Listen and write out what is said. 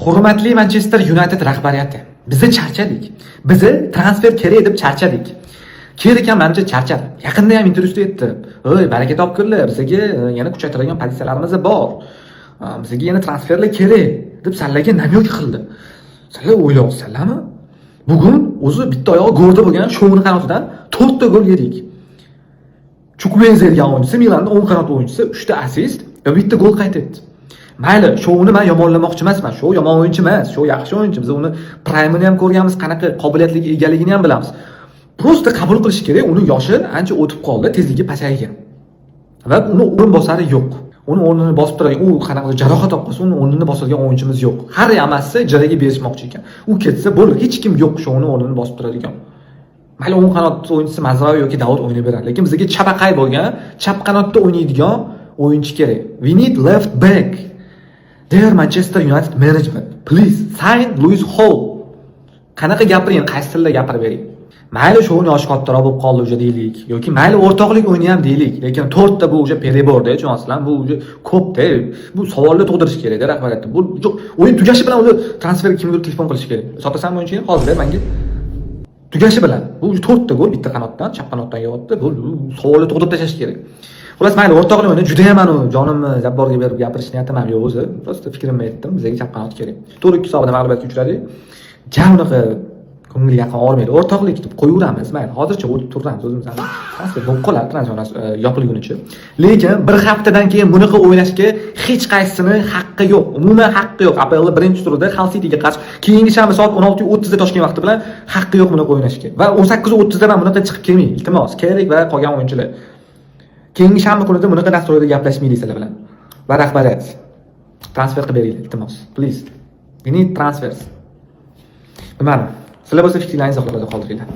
Hurmatli Manchester United rahbariyati, bizni charchadik. Bizni transfer kerak deb charchadik. Kerak ekan, menimcha charchadi. Yaqinda ham intervyuda aytdi. "Oy, baraka topkurlar, bizga yana kuchaytiradigan pozitsiyalarimiz bor. Bizga yana transferlar kerak" deb sallaga namyoq qildi. Sizlar o'ylayapsizlarmi? Bugun o'zi bitta oyog'i go'rda bo'lgan Shouni qanotidan 4 ta gol yedik. Chukwueze degan o'yinchi, Milanning o'ng qanot o'yinchisi 3 ta assist va bitta gol qayd etdi. Mayli, Shouni men yomonlamoqchi emasman. Shu yomon o'yinchi emas, shu yaxshi o'yinchi. Biz uni prime'ini ham ko'rganmiz, qanaqa qobiliyatligi egaligini ham bilamiz. Prosta qabul qilish kerak, uni yoshi ancha o'tib qoldi, tezligi pasaygan. Va uni o'rin bosari yo'q. Uni o'rnini bosib turadigan, u qanaqa jarohat olib qolsa, uni o'rnini bosadigan o'yinchimiz yo'q. Har yamassi ijaraga berishmoqchi ekan. U ketsa bo'ldi, hech kim yo'q shu uni o'rnini bosib turadigan. Mayli o'ng qanot o'yinchisi Mazraoui yoki Davud o'ynab beradi, lekin bizga chapaqay bo'lgan, chap qanotda o'ynaydigan o'yinchi kerak. We need left back. Dear Manchester United management, please sign Lewis Hall. Qanaqa gapiring, qaysi tilda gapirib bering. Mayli Shouni yoshi kattaroq bo'lib qoldi o'sha deylik, yoki mayli o'rtoqlik o'yini ham deylik, lekin 4 ta bu o'sha periborda, tushunasizlar, bu o'sha ko'p-da. Bu savolni tug'dirish kerak-da rahbariyatda. Bu o'yin tugashi bilan o'zi transfer kimdir telefon qilish kerak. Sotasan o'yinchini hozir menga. Tugashi bilan bu 4 ta gol bitta qanotdan, chap qanotdan yeyapti. Bu savolni tug'dirib tashlash kerak. Xullas mayli o'rtoqlik o'yini juda ham anu jonimni Zabborga berib gapirish niyatim ham yo'q o'zi. Prosta fikrimni aytdim, bizga chap qanot kerak. 4-2 hisobida mag'lubiyatga uchradik. Javnaqa ko'ngil yaqin olmaydi. O'rtoqlik deb qo'yaveramiz. Mayli, hozircha o'tib turamiz o'zimiz ham. Transfer bo'lib qoladi transfer yopilgunicha. Lekin bir haftadan keyin bunaqa o'ynashga hech qaysisini haqqi yo'q. Umuman haqqi yo'q. APL birinchi turida Hull Cityga qarshi keyingi shanba soat 16:30 da Toshkent vaqti bilan haqqi yo'q bunaqa o'ynashga. Va 18:30 da ham bunaqa chiqib kelmang. Iltimos, kerak va qolgan o'yinchilar. Keyingi shanba kunida bunaqa dasturda gaplashmaylik sizlar bilan. Va rahbariyat transfer qilib beringlar, iltimos. Please. We need transfers. Nimani? Sizlar bo'lsa fikrlaringizni izohlarda qoldiringlar.